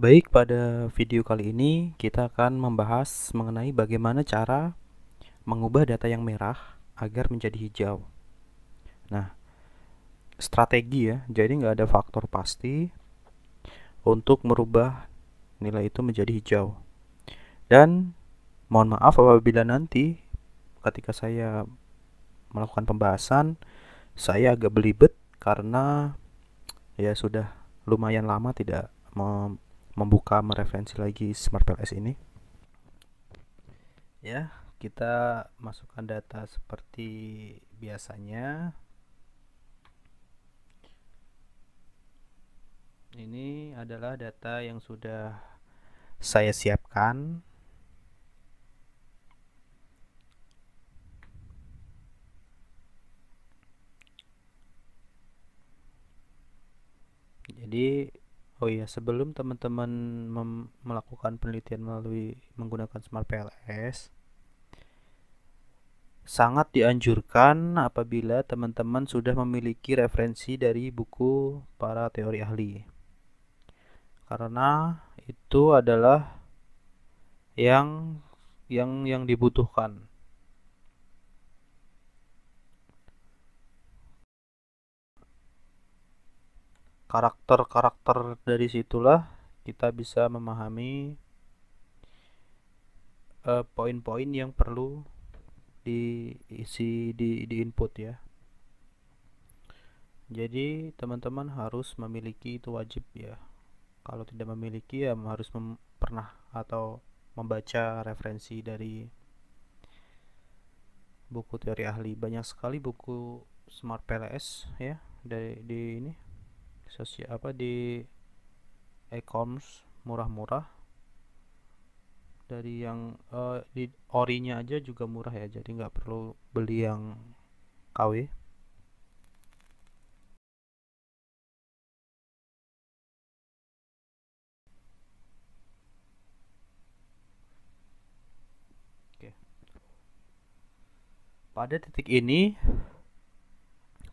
Baik, pada video kali ini kita akan membahas mengenai bagaimana cara mengubah data yang merah agar menjadi hijau. Nah, strategi ya, jadi nggak ada faktor pasti untuk merubah nilai itu menjadi hijau. Dan mohon maaf apabila nanti ketika saya melakukan pembahasan, saya agak belibet karena ya sudah lumayan lama tidak membuka mereferensi lagi Smart PLS ini. Ya, kita masukkan data seperti biasanya. Ini adalah data yang sudah saya siapkan. Jadi, oh iya, sebelum teman-teman melakukan penelitian menggunakan Smart PLS, sangat dianjurkan apabila teman-teman sudah memiliki referensi dari buku para teori ahli. Karena itu adalah yang dibutuhkan. Karakter-karakter dari situlah kita bisa memahami poin-poin yang perlu diisi di input ya. Jadi teman-teman harus memiliki, itu wajib ya. Kalau tidak memiliki ya harus pernah atau membaca referensi dari buku teori ahli. Banyak sekali buku Smart PLS ya di ini sosial apa di e-commerce murah-murah, dari yang di orinya aja juga murah ya, jadi nggak perlu beli yang KW. Oke. Pada titik ini,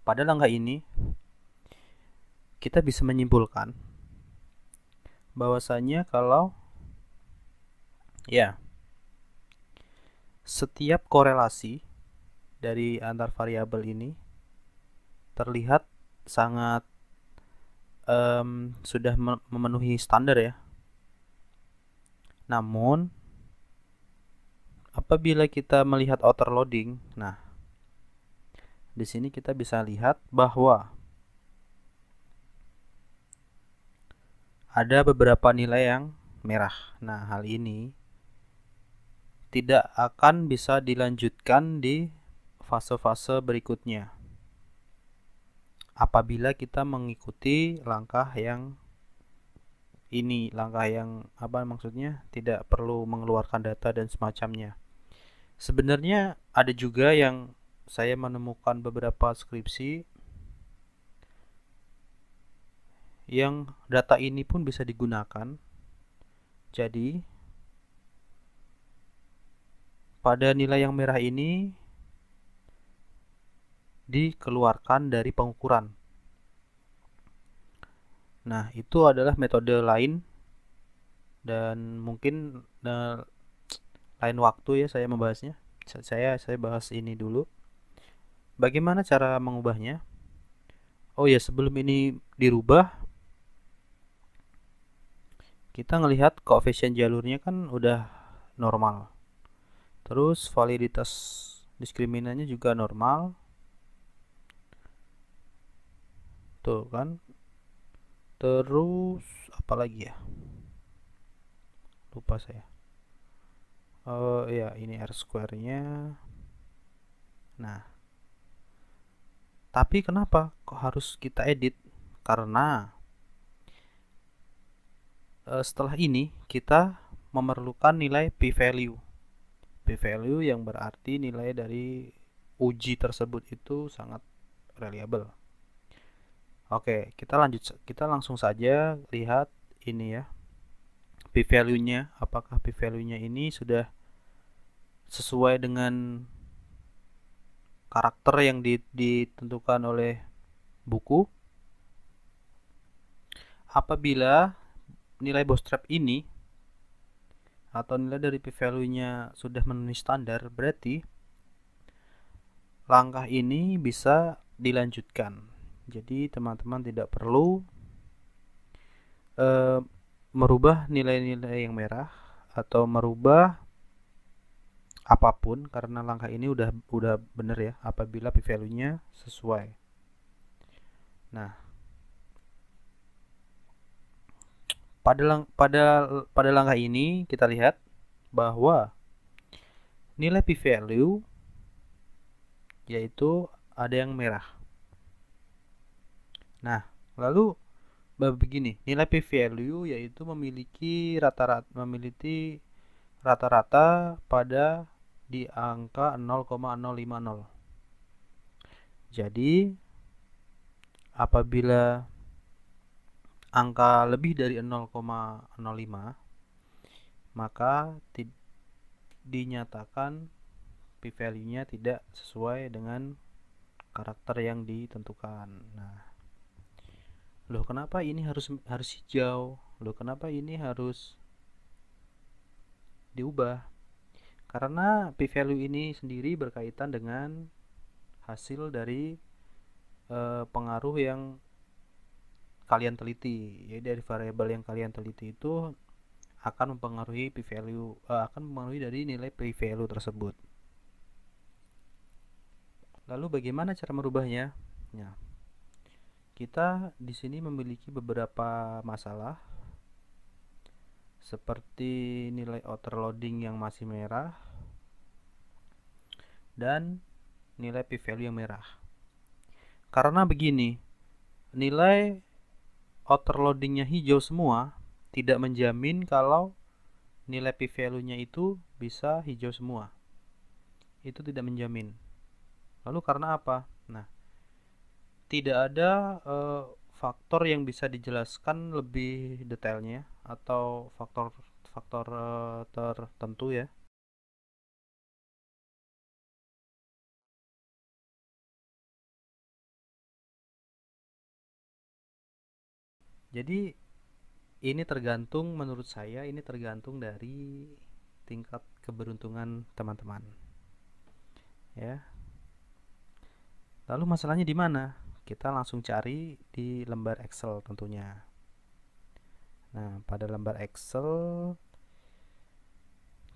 pada langkah ini kita bisa menyimpulkan bahwasanya kalau ya setiap korelasi dari antar variabel ini terlihat sangat sudah memenuhi standar ya. Namun apabila kita melihat outer loading, nah di sini kita bisa lihat bahwa ada beberapa nilai yang merah. Nah, hal ini tidak akan bisa dilanjutkan di fase-fase berikutnya apabila kita mengikuti langkah yang ini, langkah yang apa maksudnya, tidak perlu mengeluarkan data dan semacamnya. Sebenarnya ada juga yang saya menemukan beberapa skripsi yang data ini pun bisa digunakan. Jadi pada nilai yang merah ini dikeluarkan dari pengukuran. Nah, itu adalah metode lain dan mungkin lain waktu ya saya membahasnya. Saya bahas ini dulu. Bagaimana cara mengubahnya? Oh ya, sebelum ini dirubah, kita ngelihat koefisien jalurnya kan udah normal. Terus validitas diskriminannya juga normal. Tuh kan. Terus apa lagi ya? Lupa saya. Oh ya, ini R square-nya. Nah, tapi kenapa kok harus kita edit? Karena setelah ini kita memerlukan nilai p-value. P-value yang berarti nilai dari uji tersebut itu sangat reliable. Oke, kita langsung saja lihat ini ya. P-value-nya, apakah p-value-nya ini sudah sesuai dengan karakter yang ditentukan oleh buku. Apabila nilai bootstrap ini atau nilai dari p-value-nya sudah memenuhi standar, berarti langkah ini bisa dilanjutkan. Jadi teman-teman tidak perlu merubah nilai-nilai yang merah atau merubah apapun, karena langkah ini udah bener ya apabila p-value-nya sesuai. Nah, pada langkah ini kita lihat bahwa nilai p-value yaitu ada yang merah. Nah, lalu begini, nilai p-value yaitu memiliki rata-rata pada di angka 0,050. Jadi apabila angka lebih dari 0,05, maka dinyatakan p-value-nya tidak sesuai dengan karakter yang ditentukan. Nah, loh kenapa ini harus hijau? Loh kenapa ini harus diubah? Karena p-value ini sendiri berkaitan dengan hasil dari pengaruh yang kalian teliti. Jadi dari variabel yang kalian teliti itu akan mempengaruhi p-value, akan mempengaruhi dari nilai p-value tersebut. Lalu bagaimana cara merubahnya? Ya, kita di sini memiliki beberapa masalah seperti nilai outer loading yang masih merah dan nilai p-value yang merah. Karena begini, nilai outer loadingnya hijau semua tidak menjamin kalau nilai p-value-nya itu bisa hijau semua. Itu tidak menjamin. Lalu karena apa? Nah, tidak ada faktor yang bisa dijelaskan lebih detailnya atau faktor tertentu ya. Jadi ini tergantung, menurut saya ini tergantung dari tingkat keberuntungan teman-teman. Ya. Lalu masalahnya di mana? Kita langsung cari di lembar Excel tentunya. Nah, pada lembar Excel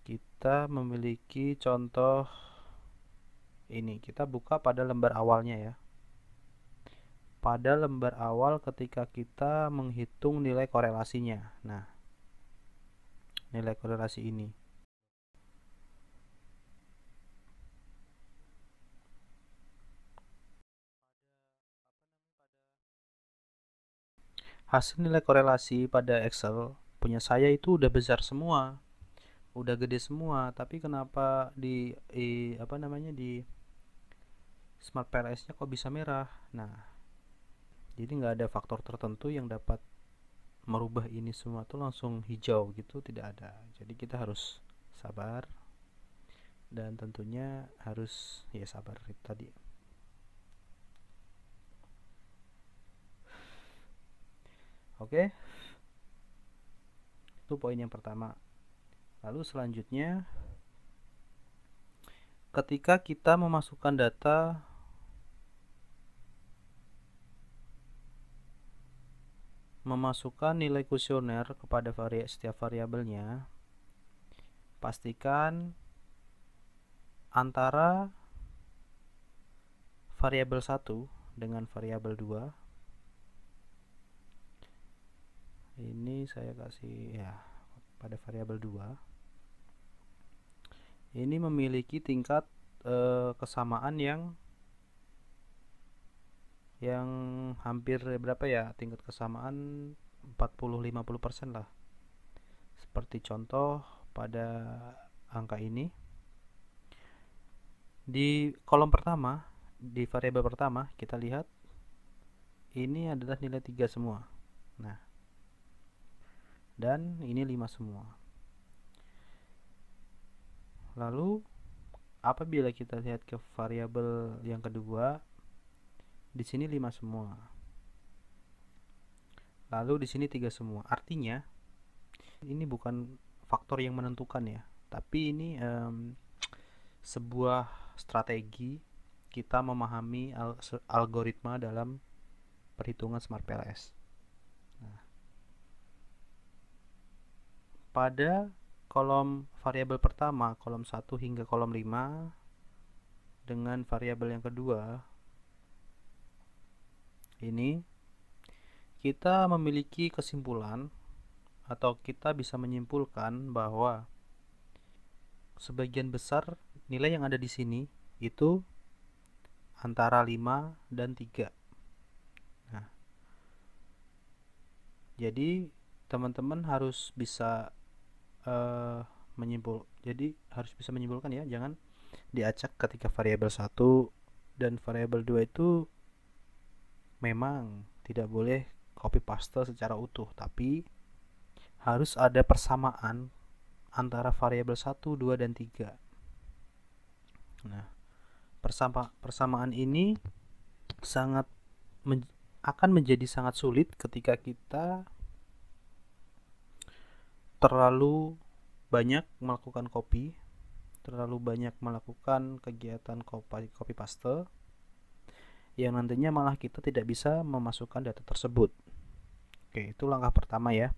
kita memiliki contoh ini. Kita buka pada lembar awalnya ya. Pada lembar awal ketika kita menghitung nilai korelasinya. Nah, nilai korelasi ini. Hasil nilai korelasi pada Excel punya saya itu udah besar semua, udah gede semua, tapi kenapa di Smart PLS-nya kok bisa merah? Nah, jadi nggak ada faktor tertentu yang dapat merubah ini semua tuh langsung hijau gitu, tidak ada. Jadi kita harus sabar dan tentunya harus ya sabar tadi. Oke, itu poin yang pertama. Lalu selanjutnya, ketika kita memasukkan data nilai kuesioner kepada setiap variabelnya, pastikan antara variabel 1 dengan variabel 2 ini saya kasih ya, pada variabel 2 ini memiliki tingkat kesamaan yang hampir berapa ya, tingkat kesamaan 40-50% lah, seperti contoh pada angka ini. Di kolom pertama, di variabel pertama kita lihat ini adalah nilai 3 semua. Nah, dan ini 5 semua. Lalu apabila kita lihat ke variabel yang kedua, di sini 5 semua. Lalu di sini 3 semua. Artinya ini bukan faktor yang menentukan ya, tapi ini sebuah strategi kita memahami algoritma dalam perhitungan Smart PLS. Nah, pada kolom variabel pertama, kolom 1 hingga kolom 5, dengan variabel yang kedua, ini kita memiliki kesimpulan atau kita bisa menyimpulkan bahwa sebagian besar nilai yang ada di sini itu antara 5 dan 3. Nah, jadi teman-teman harus bisa menyimpulkan ya, jangan diacak ketika variabel 1 dan variabel 2 itu memang tidak boleh copy paste secara utuh, tapi harus ada persamaan antara variabel 1, 2, dan 3. Nah, persamaan ini akan menjadi sangat sulit ketika kita terlalu banyak melakukan copy, terlalu banyak melakukan kegiatan copy paste, yang nantinya malah kita tidak bisa memasukkan data tersebut. Oke, itu langkah pertama ya.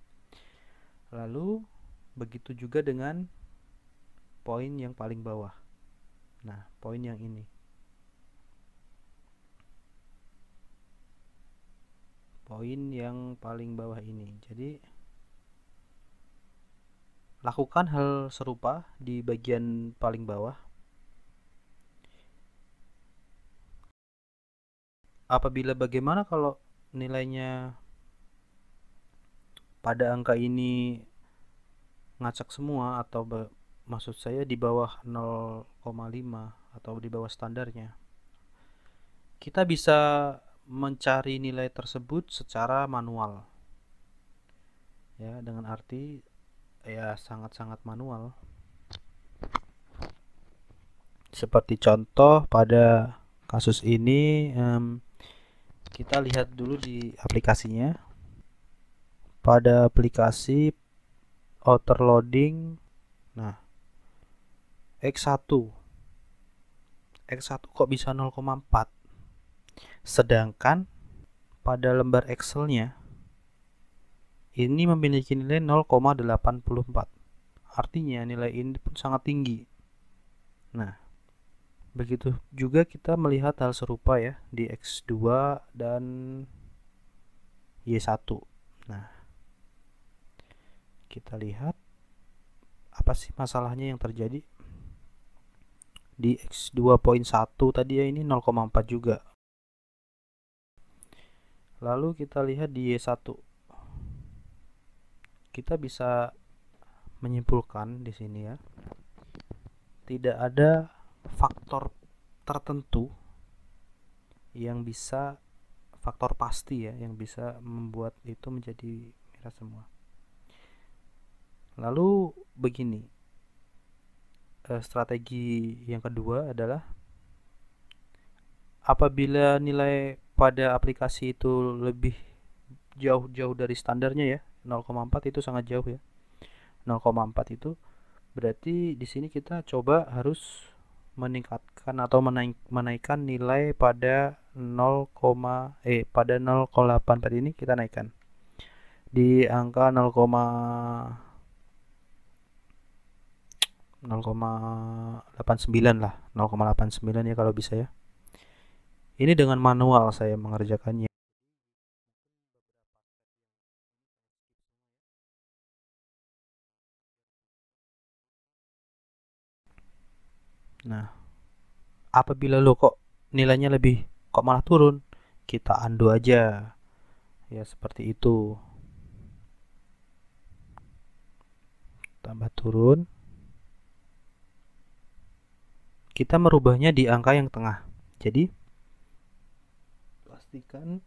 Lalu begitu juga dengan poin yang paling bawah. Nah, poin yang ini. Poin yang paling bawah ini. Jadi lakukan hal serupa di bagian paling bawah. Apabila bagaimana kalau nilainya pada angka ini ngacak semua, atau maksud saya di bawah 0,5 atau di bawah standarnya, kita bisa mencari nilai tersebut secara manual ya, dengan arti ya sangat-sangat manual. Seperti contoh pada kasus ini, kita lihat dulu di aplikasinya. Pada aplikasi outer loading, nah X1 kok bisa 0,4, sedangkan pada lembar Excelnya ini memiliki nilai 0,84. Artinya nilai ini pun sangat tinggi. Nah, begitu juga kita melihat hal serupa ya di X2 dan Y1. Nah, kita lihat apa sih masalahnya yang terjadi. Di X2.1 tadi ya, ini 0,4 juga. Lalu kita lihat di Y1. Kita bisa menyimpulkan di sini ya, tidak ada faktor tertentu yang bisa, faktor pasti ya, yang bisa membuat itu menjadi merah semua. Lalu begini, strategi yang kedua adalah apabila nilai pada aplikasi itu lebih jauh dari standarnya ya, 0,4 itu sangat jauh ya. 0,4 itu berarti di sini kita coba harus meningkatkan atau menaikkan nilai pada 0,84 ini, kita naikkan di angka 0,89 lah, 0,89 ya kalau bisa ya. Ini dengan manual saya mengerjakannya. Nah, apabila lo kok nilainya lebih, kok malah turun, kita undo aja ya, seperti itu. Tambah turun, kita merubahnya di angka yang tengah. Jadi pastikan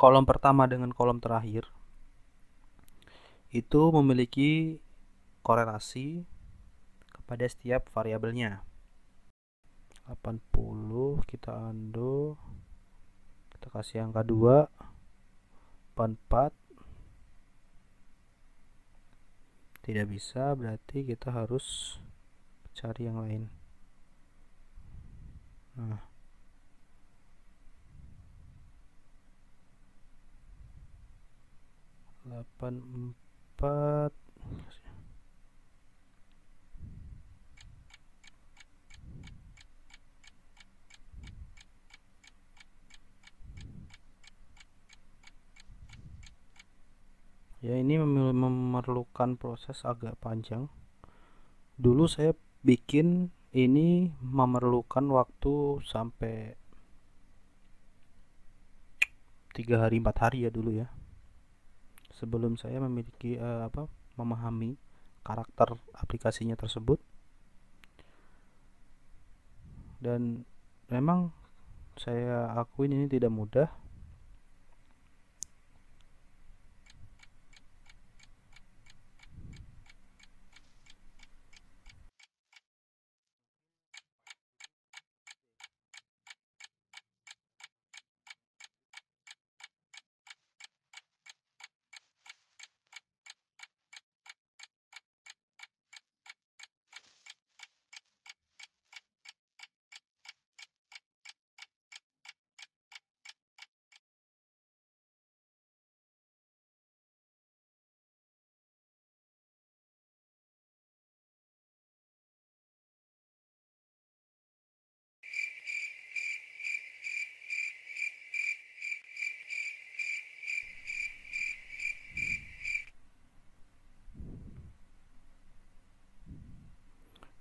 kolom pertama dengan kolom terakhir itu memiliki korelasi kepada setiap variabelnya. 80 kita undo, kita kasih angka 2, 84, Tidak bisa, berarti kita harus cari yang lain. Nah, 84. Ya, ini memerlukan proses agak panjang. Dulu saya bikin ini memerlukan waktu sampai 3 hari 4 hari ya dulu ya. Sebelum saya memiliki memahami karakter aplikasinya tersebut, dan memang saya akuin ini tidak mudah.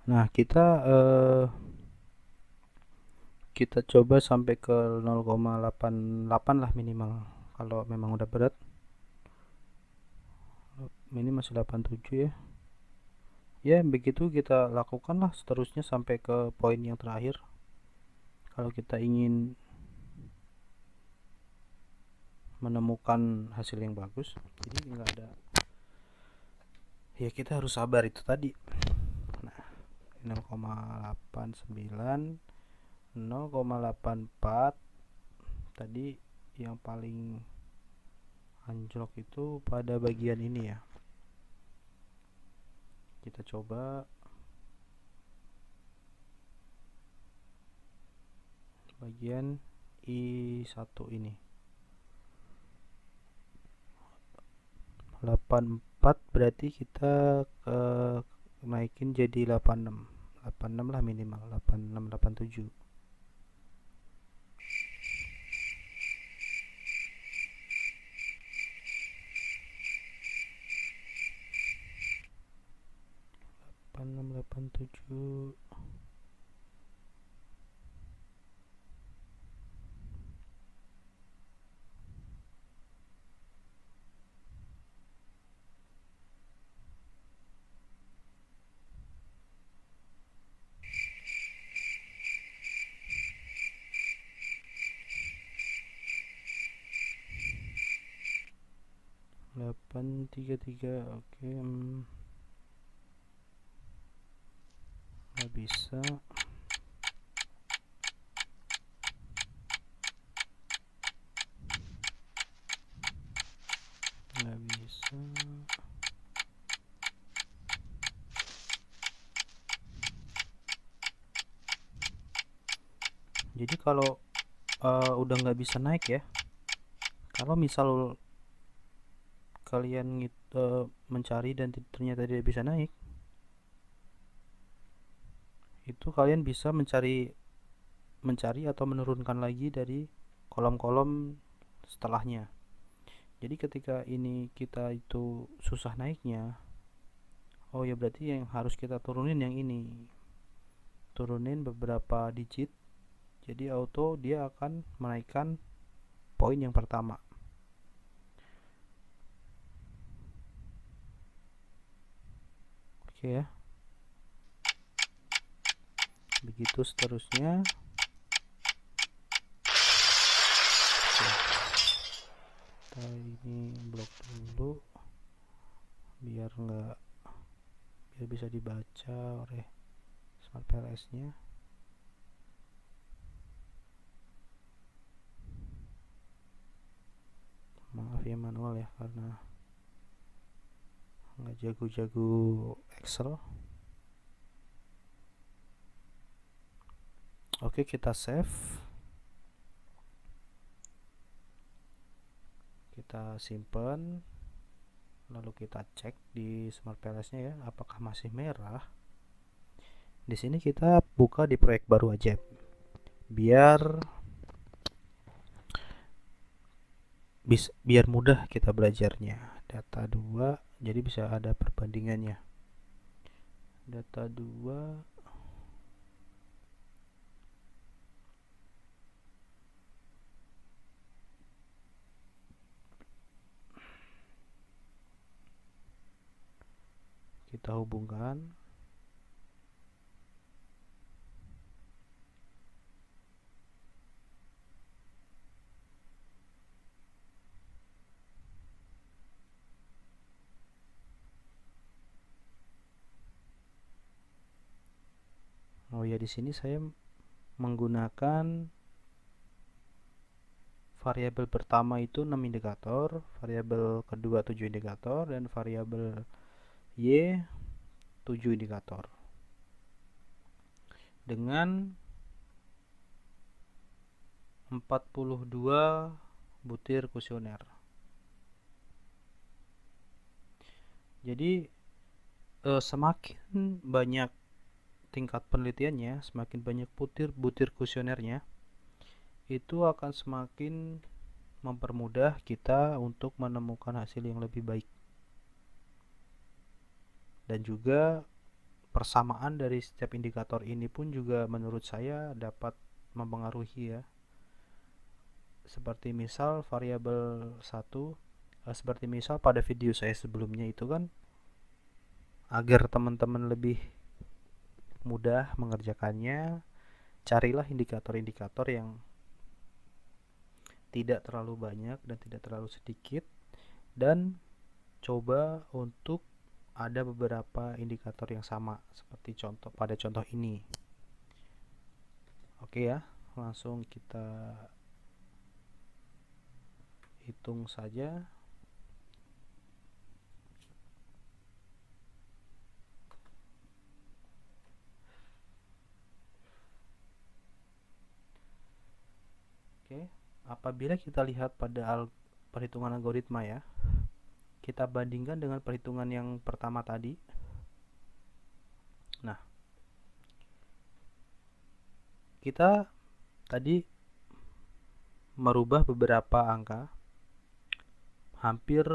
Nah, kita coba sampai ke 0,88 lah minimal. Kalau memang udah berat, ini masih 87 ya. Ya, begitu kita lakukanlah seterusnya sampai ke poin yang terakhir. Kalau kita ingin menemukan hasil yang bagus, jadi nggak ada, ya kita harus sabar itu tadi. Nah, 0,89, 0,84 tadi yang paling anjlok itu pada bagian ini ya. Kita coba bagian I1 ini. 84 berarti kita naikin jadi 86. 86 lah minimal, 86 87. Enam delapan tujuh. Delapan tiga tiga, oke. Nggak bisa. Nggak bisa. Jadi kalau udah nggak bisa naik ya, kalau misal kalian mencari dan ternyata tidak bisa naik, itu kalian bisa mencari atau menurunkan lagi dari kolom-kolom setelahnya. Jadi ketika ini kita itu susah naiknya, oh ya berarti yang harus kita turunin yang ini. Turunin beberapa digit. Jadi auto dia akan menaikkan poin yang pertama. Oke ya. Begitu seterusnya. Kita ini blok dulu biar bisa dibaca oleh Smart PLS nya. Maaf ya manual ya, karena nggak nggak jago-jago Excel. Oke, kita save, kita simpan, lalu kita cek di Smart PLS-nya ya, apakah masih merah. Di sini kita buka di proyek baru aja, biar mudah kita belajarnya. Data 2, jadi bisa ada perbandingannya. Data 2 kita hubungkan. Oh ya, di sini saya menggunakan variabel pertama itu 6 indikator, variabel kedua 7 indikator, dan variabel Y 7 indikator. Dengan 42 butir kuesioner. Jadi semakin banyak tingkat penelitiannya, semakin banyak butir kuesionernya, itu akan semakin mempermudah kita untuk menemukan hasil yang lebih baik. Dan juga persamaan dari setiap indikator ini pun juga menurut saya dapat mempengaruhi ya. Seperti misal variabel 1, seperti misal pada video saya sebelumnya itu kan, agar teman-teman lebih mudah mengerjakannya, carilah indikator-indikator yang tidak terlalu banyak dan tidak terlalu sedikit, dan coba untuk ada beberapa indikator yang sama seperti pada contoh ini. Oke ya, langsung kita hitung saja. Oke, apabila kita lihat pada perhitungan algoritma ya, kita bandingkan dengan perhitungan yang pertama tadi. Nah, kita tadi merubah beberapa angka, hampir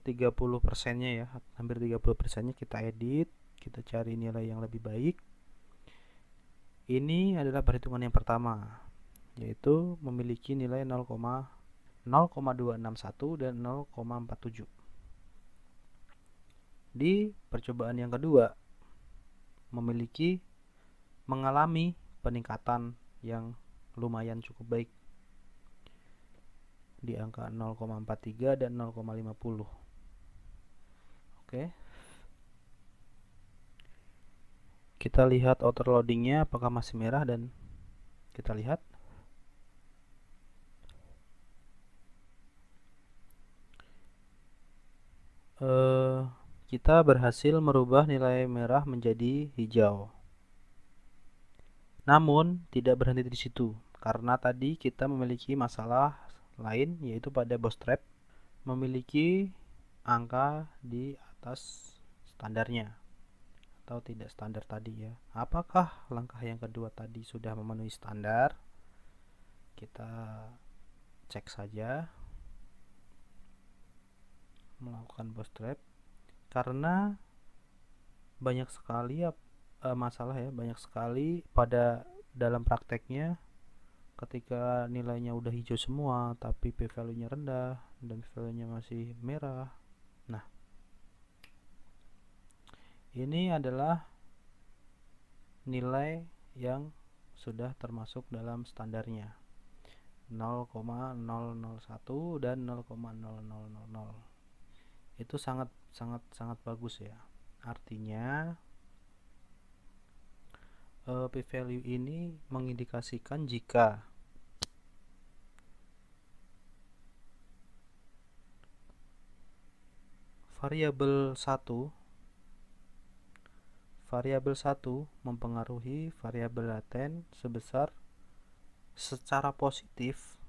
30%-nya ya, hampir 30%-nya kita edit, kita cari nilai yang lebih baik. Ini adalah perhitungan yang pertama, yaitu memiliki nilai 0,261 dan 0,47. Di percobaan yang kedua mengalami peningkatan yang lumayan cukup baik di angka 0,43 dan 0,50. Oke. Kita lihat outer loadingnya apakah masih merah, dan kita lihat kita berhasil merubah nilai merah menjadi hijau. Namun tidak berhenti di situ, karena tadi kita memiliki masalah lain, yaitu pada bootstrap memiliki angka di atas standarnya atau tidak standar tadi ya. Apakah langkah yang kedua tadi sudah memenuhi standar? Kita cek saja, melakukan bootstrap, karena banyak sekali masalah ya, banyak sekali pada dalam prakteknya ketika nilainya udah hijau semua tapi p-value-nya rendah dan p-value-nya masih merah. Nah, ini adalah nilai yang sudah termasuk dalam standarnya 0,001 dan 0,0000. Itu sangat bagus ya. Artinya p-value ini mengindikasikan jika variabel 1 variabel 1 mempengaruhi variabel laten secara positif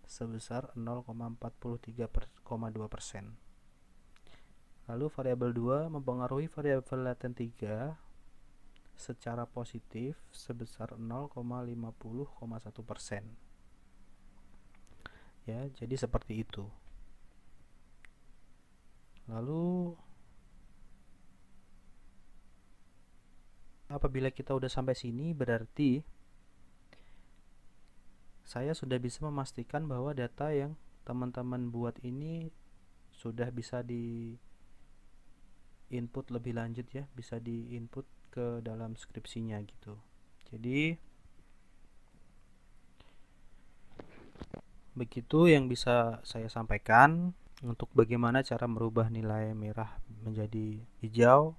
sebesar 0,43,2%. Lalu variabel 2 mempengaruhi variabel laten 3 secara positif sebesar 0,50,1%. Ya, jadi seperti itu. Lalu apabila kita udah sampai sini, berarti saya sudah bisa memastikan bahwa data yang teman-teman buat ini sudah bisa di input lebih lanjut ya, bisa di input ke dalam skripsinya gitu. Jadi begitu yang bisa saya sampaikan untuk bagaimana cara merubah nilai merah menjadi hijau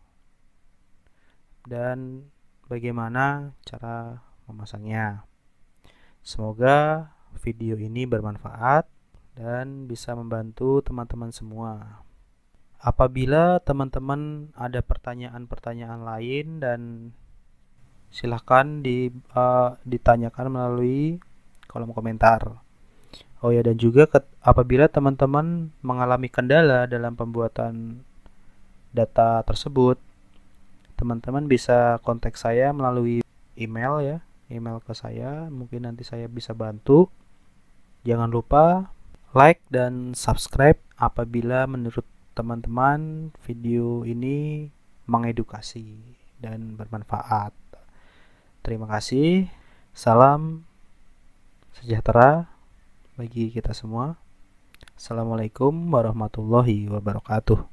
dan bagaimana cara memasangnya. Semoga video ini bermanfaat dan bisa membantu teman-teman semua. Apabila teman-teman ada pertanyaan-pertanyaan lain, dan silahkan ditanyakan melalui kolom komentar. Oh ya, dan juga apabila teman-teman mengalami kendala dalam pembuatan data tersebut, teman-teman bisa kontak saya melalui email ya, email ke saya, mungkin nanti saya bisa bantu. Jangan lupa like dan subscribe apabila menurut teman-teman video ini mengedukasi dan bermanfaat. Terima kasih. Salam sejahtera bagi kita semua. Assalamualaikum warahmatullahi wabarakatuh.